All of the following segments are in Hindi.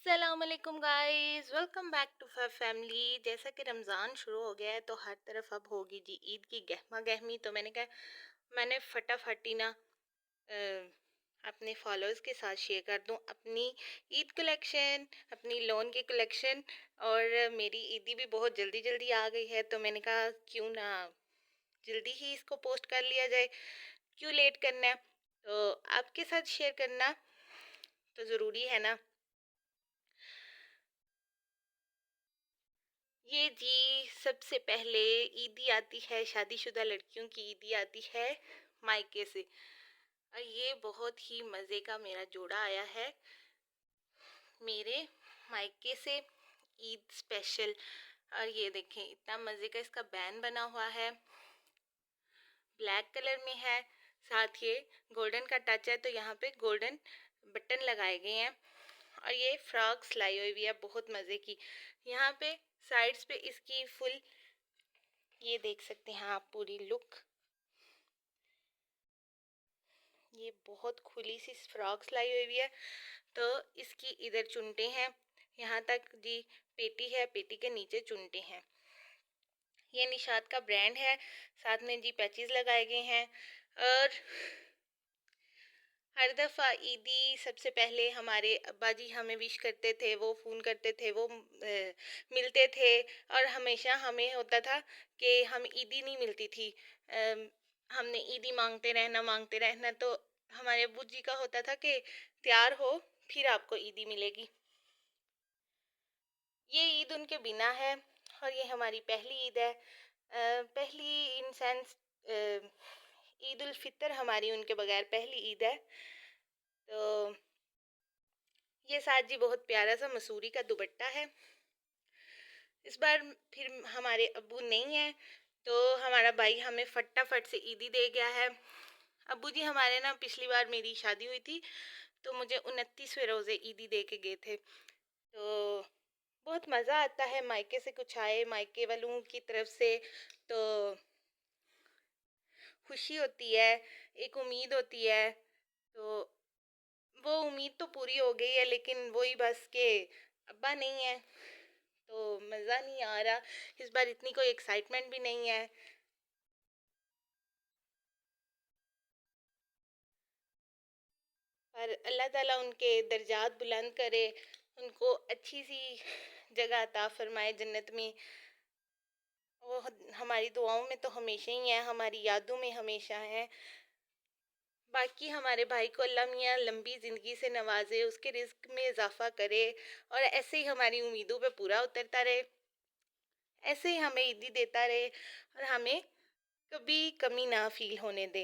अस्सलामुअलैकुम guys, welcome back to fire family. जैसा कि रमज़ान शुरू हो गया है तो हर तरफ अब होगी जी ईद की गहमा गहमी। तो मैंने कहा मैंने फटाफट ही ना अपने फॉलोअर्स के साथ शेयर कर दूं अपनी ईद कलेक्शन, अपनी लोन की कलेक्शन। और मेरी ईदी भी बहुत जल्दी जल्दी आ गई है तो मैंने कहा क्यों ना जल्दी ही इसको पोस्ट कर लिया जाए, क्यों लेट करना है। तो आपके साथ शेयर करना तो ज़रूरी है ना। ये जी सबसे पहले ईदी आती है, शादीशुदा लड़कियों की ईदी आती है मायके से। और ये बहुत ही मज़े का मेरा जोड़ा आया है मेरे मायके से, ईद स्पेशल। और ये देखें इतना मज़े का इसका बैन बना हुआ है, ब्लैक कलर में है, साथ ये गोल्डन का टच है तो यहाँ पे गोल्डन बटन लगाए गए हैं। और ये फ्रॉक सिलाई हुई भी है बहुत मज़े की। यहाँ पे साइड्स पे इसकी फुल, ये देख सकते हैं आप पूरी लुक। ये बहुत खुली सी फ्रॉक सिलाई हुई है तो इसकी इधर चुनटे हैं, यहाँ तक जी पेटी है, पेटी के नीचे चुनटे हैं। ये निशात का ब्रांड है, साथ में जी पैचेस लगाए गए हैं। और हर दफ़ा ईदी सबसे पहले हमारे अब्बा जी हमें विश करते थे, वो फ़ोन करते थे, वो मिलते थे। और हमेशा हमें होता था कि हम ईदी नहीं मिलती थी, हमने ईदी मांगते रहना। तो हमारे अब्बू जी का होता था कि तैयार हो फिर आपको ईदी मिलेगी। ये ईद उनके बिना है और ये हमारी पहली ईद है। पहली इन सेंस ईद उल फितर हमारी उनके बगैर पहली ईद है। तो ये साथ जी बहुत प्यारा सा मसूरी का दुपट्टा है। इस बार फिर हमारे अब्बू नहीं है तो हमारा भाई हमें फटाफट से ईदी दे गया है। अब्बू जी हमारे ना पिछली बार मेरी शादी हुई थी तो मुझे 29वें रोज़े ईदी दे के गए थे। तो बहुत मज़ा आता है मायके से कुछ आए, मायके वालों की तरफ से तो खुशी होती है, एक उम्मीद होती है। तो वो उम्मीद तो पूरी हो गई है लेकिन वही बस के अब्बा नहीं है तो मज़ा नहीं आ रहा। इस बार इतनी कोई एक्साइटमेंट भी नहीं है। पर अल्लाह ताला उनके दर्जात बुलंद करे, उनको अच्छी सी जगह अता फरमाए जन्नत में। वो हमारी दुआओं में तो हमेशा ही है, हमारी यादों में हमेशा है। बाकी हमारे भाई को अल्लाह मियाँ लंबी ज़िंदगी से नवाजे, उसके रिस्क में इजाफा करे और ऐसे ही हमारी उम्मीदों पे पूरा उतरता रहे, ऐसे ही हमें ईदी देता रहे और हमें कभी कमी ना फील होने दे।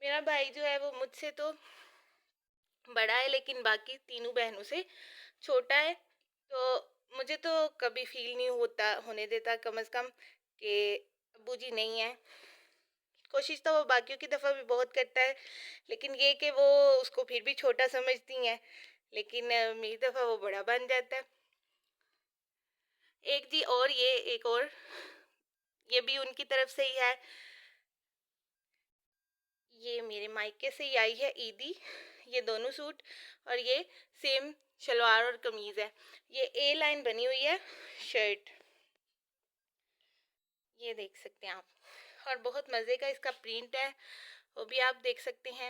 मेरा भाई जो है वो मुझसे तो बड़ा है लेकिन बाकी तीनों बहनों से छोटा है। तो मुझे तो कभी फील नहीं होता होने देता कम से कम कि अब्बू जी नहीं है। कोशिश तो वो बाकियों की दफ़ा भी बहुत करता है लेकिन ये कि वो उसको फिर भी छोटा समझती हैं, लेकिन मेरी दफ़ा वो बड़ा बन जाता है। एक जी और ये एक और ये भी उनकी तरफ से ही है, ये मेरे मायके से ही आई है ईदी। ये दोनों सूट और ये सेम शलवार और कमीज़ है। ये ए लाइन बनी हुई है शर्ट, ये देख सकते हैं आप। और बहुत मज़े का इसका प्रिंट है, वो भी आप देख सकते हैं।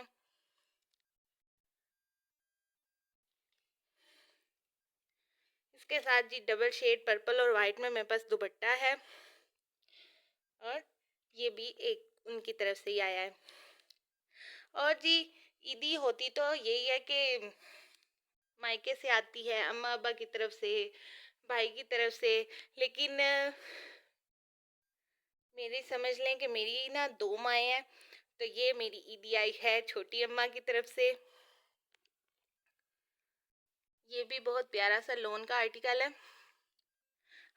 इसके साथ जी डबल शेड पर्पल और वाइट में मेरे पास दुपट्टा है और ये भी एक उनकी तरफ से ही आया है। और जी ईदी होती तो यही है कि मायके से आती है, अम्मा अब्बा की तरफ से, भाई की तरफ से। लेकिन मेरी समझ लें कि मेरी ना दो माएँ हैं तो ये मेरी ईदी आई है छोटी अम्मा की तरफ से। ये भी बहुत प्यारा सा लोन का आर्टिकल है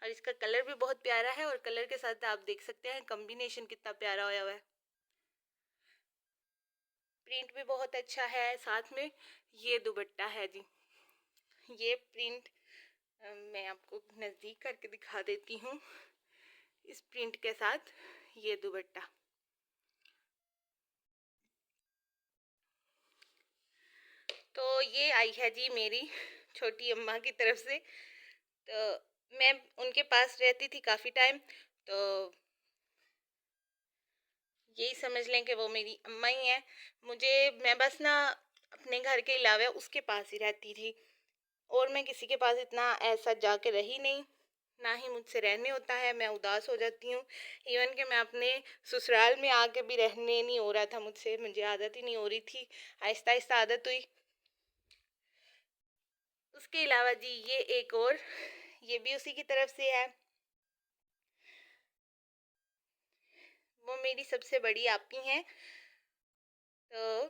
और इसका कलर भी बहुत प्यारा है और कलर के साथ आप देख सकते हैं कॉम्बिनेशन कितना प्यारा होया हुआ है। प्रिंट भी बहुत अच्छा है, साथ में ये दुपट्टा है जी। ये प्रिंट मैं आपको नज़दीक करके दिखा देती हूँ। इस प्रिंट के साथ ये दुपट्टा, तो ये आई है जी मेरी छोटी अम्मा की तरफ से। तो मैं उनके पास रहती थी काफ़ी टाइम, तो यही समझ लें कि वो मेरी अम्मा ही हैं। मैं बस ना अपने घर के अलावा उसके पास ही रहती थी, और मैं किसी के पास इतना ऐसा जाके रही नहीं, ना ही मुझसे रहने होता है। मैं उदास हो जाती हूँ। इवन कि मैं अपने ससुराल में आके भी रहने नहीं हो रहा था मुझसे, मुझे आदत ही नहीं हो रही थी। आहिस्ता आहिस्ता आदत हुई। उसके अलावा जी ये भी उसी की तरफ से है। वो मेरी सबसे बड़ी आपी हैं। तो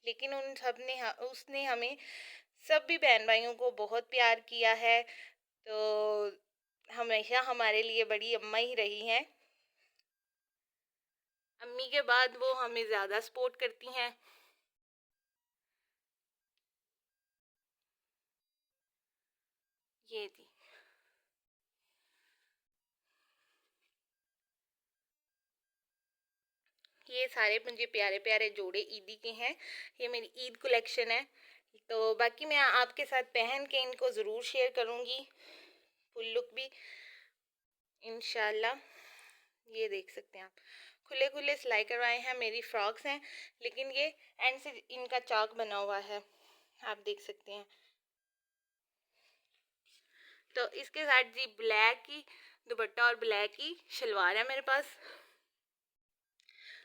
लेकिन उन सब ने उसने हमें सभी बहन भाइयों को बहुत प्यार किया है। तो हमेशा हमारे लिए बड़ी अम्मा ही रही हैं। अम्मी के बाद वो हमें ज़्यादा सपोर्ट करती हैं। ये थी। ये सारे मुझे प्यारे प्यारे जोड़े ईदी के हैं। ये मेरी ईद कलेक्शन है। तो बाकी मैं आपके साथ पहन के इनको ज़रूर शेयर करूँगी, फुल लुक भी इंशाल्लाह। ये देख सकते हैं आप, खुले खुले सिलाई करवाए हैं, मेरी फ्रॉक्स हैं, लेकिन ये एंड से इनका चाक बना हुआ है, आप देख सकते हैं। तो इसके साथ जी ब्लैक की दुपट्टा और ब्लैक की शलवार है मेरे पास।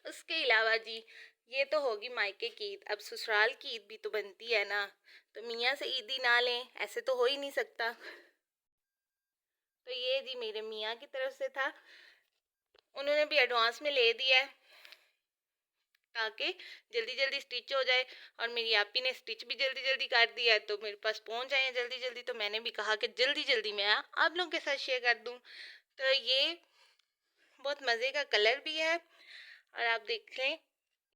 उसके अलावा जी ये तो होगी मायके की ईद, अब ससुराल की ईद भी तो बनती है ना, तो मियाँ से ईदी ना लें ऐसे तो हो ही नहीं सकता। तो ये जी मेरे मियाँ की तरफ से था, उन्होंने भी एडवांस में ले दिया है ताकि जल्दी जल्दी स्टिच हो जाए। और मेरी आपी ने स्टिच भी जल्दी जल्दी कर दिया है, तो मेरे पास पहुंच जाए जल्दी जल्दी। तो मैंने भी कहा कि जल्दी जल्दी मैं आप लोगों के साथ शेयर कर दूं। तो ये बहुत मज़े का कलर भी है, और आप देख लें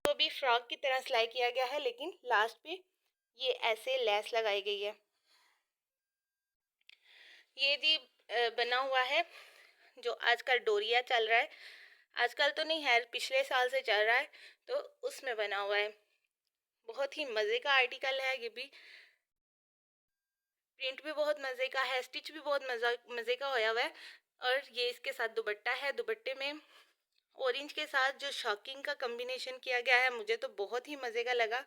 तो भी फ्रॉक की तरह सिलाई किया गया है, लेकिन लास्ट पे ये ऐसे लेस लगाई गई है। ये जी बना हुआ है जो आजकल डोरिया चल रहा है, आजकल तो नहीं है, पिछले साल से चल रहा है, तो उसमें बना हुआ है। बहुत ही मज़े का आर्टिकल है ये भी, प्रिंट भी बहुत मज़े का है, स्टिच भी बहुत मज़े का होया हुआ है। और ये इसके साथ दुपट्टा है, दुपट्टे में ऑरेंज के साथ जो शॉकिंग का कॉम्बिनेशन किया गया है, मुझे तो बहुत ही मज़े का लगा।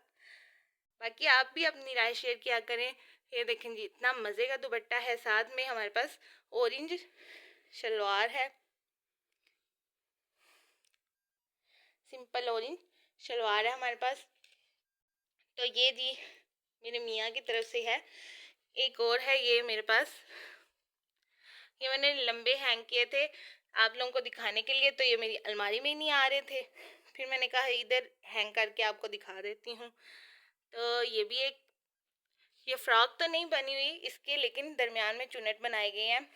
बाकी आप भी अपनी राय शेयर किया करें। ये देखें जी, इतना मज़े का दुपट्टा है, साथ में हमारे पास ऑरेंज शलवार है, सिंपल ऑरेंज शलवार है हमारे पास। तो ये जी मेरे मियाँ की तरफ से है। एक और है ये मेरे पास, ये मैंने लंबे हैंग किए थे आप लोगों को दिखाने के लिए, तो ये मेरी अलमारी में ही नहीं आ रहे थे, फिर मैंने कहा इधर हैंग करके आपको दिखा देती हूँ। तो ये भी एक, ये फ्रॉक तो नहीं बनी हुई इसके, लेकिन दरमियान में चुन्नट बनाए गए हैं।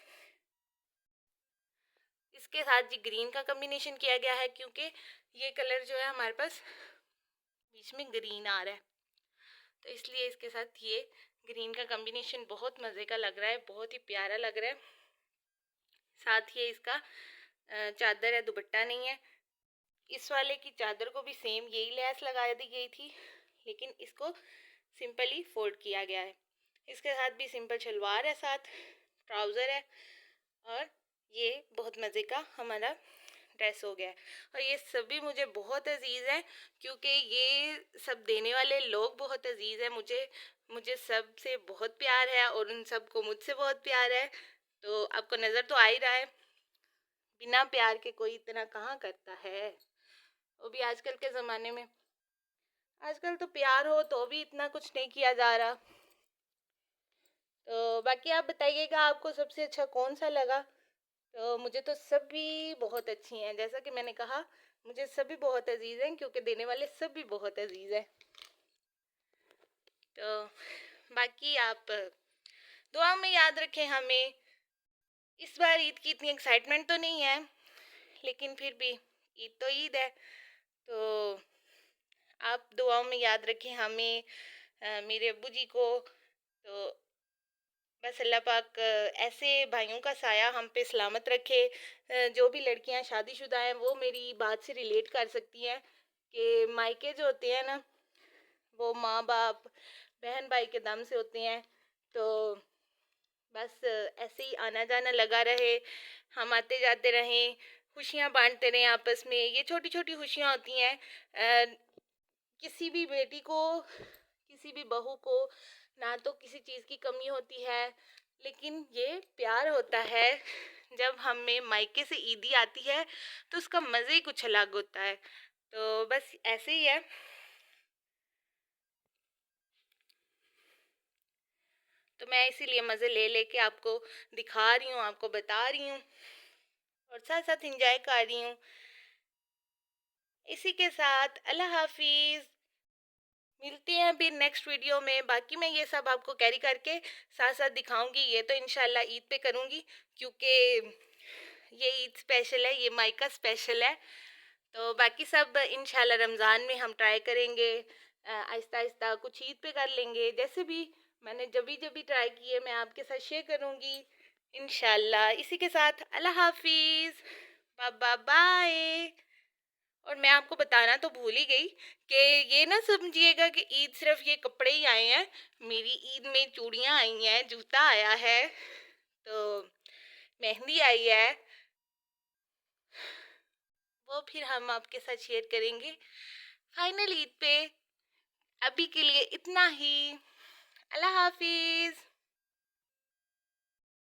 इसके साथ जी ग्रीन का कॉम्बिनेशन किया गया है, क्योंकि ये कलर जो है हमारे पास बीच में ग्रीन आ रहा है, तो इसलिए इसके साथ ये ग्रीन का कॉम्बिनेशन बहुत मज़े का लग रहा है, बहुत ही प्यारा लग रहा है। साथ ही इसका चादर है, दुपट्टा नहीं है। इस वाले की चादर को भी सेम यही लेस लगा दी गई थी, लेकिन इसको सिंपली फोल्ड किया गया है। इसके साथ भी सिंपल शलवार है, साथ ट्राउज़र है, और ये बहुत मज़े का हमारा ड्रेस हो गया है। और ये सभी मुझे बहुत अजीज़ है, क्योंकि ये सब देने वाले लोग बहुत अजीज़ हैं मुझे। मुझे सबसे बहुत प्यार है, और उन सबको मुझसे बहुत प्यार है। तो आपको नज़र तो आ ही रहा है, बिना प्यार के कोई इतना कहाँ करता है, वो भी आजकल के ज़माने में। आजकल तो प्यार हो तो भी इतना कुछ नहीं किया जा रहा। तो बाकी आप बताइएगा आपको सबसे अच्छा कौन सा लगा। तो मुझे तो सभी बहुत अच्छी हैं, जैसा कि मैंने कहा मुझे सभी बहुत अजीज़ हैं, क्योंकि देने वाले सभी बहुत अजीज़ हैं। तो बाकी आप दुआ में याद रखें हमें। इस बार ईद की इतनी एक्साइटमेंट तो नहीं है, लेकिन फिर भी ईद तो ईद है। तो आप दुआओं में याद रखें हमें, मेरे अब्बू जी को। तो बस अल्लाह पाक ऐसे भाइयों का साया हम पे सलामत रखे। जो भी लड़कियां शादीशुदा हैं वो मेरी बात से रिलेट कर सकती हैं कि मायके जो होते हैं ना, वो माँ बाप बहन भाई के दम से होते हैं। तो बस ऐसे ही आना जाना लगा रहे, हम आते जाते रहें, खुशियाँ बांटते रहें आपस में। ये छोटी छोटी खुशियाँ होती हैं। किसी भी बेटी को, किसी भी बहू को ना तो किसी चीज़ की कमी होती है, लेकिन ये प्यार होता है। जब हमें मायके से ईदी आती है तो उसका मज़े ही कुछ अलग होता है। तो बस ऐसे ही है। तो मैं इसीलिए मज़े ले लेके आपको दिखा रही हूँ, आपको बता रही हूँ और साथ साथ इंजॉय कर रही हूँ। इसी के साथ अल्लाह हाफिज़। मिलते हैं अभी नेक्स्ट वीडियो में। बाकी मैं ये सब आपको कैरी करके साथ साथ दिखाऊंगी। ये तो इंशाल्लाह ईद पे करूंगी, क्योंकि ये ईद स्पेशल है, ये मायका स्पेशल है। तो बाकी सब इंशाल्लाह रमज़ान में हम ट्राई करेंगे, आहिस्ता आहिस्ता कुछ ईद पे कर लेंगे। जैसे भी मैंने जभी जभी ट्राई किए मैं आपके साथ शेयर करूंगी इंशाल्लाह। इसी के साथ अल्लाह हाफिज़, बाय बाय। और मैं आपको बताना तो भूल ही गई कि ये ना समझिएगा कि ईद सिर्फ ये कपड़े ही आए हैं। मेरी ईद में चूड़ियाँ आई हैं, जूता आया है, तो मेहंदी आई है, वो फिर हम आपके साथ शेयर करेंगे फाइनल ईद पे। अभी के लिए इतना ही। अल्लाह हाफिज़।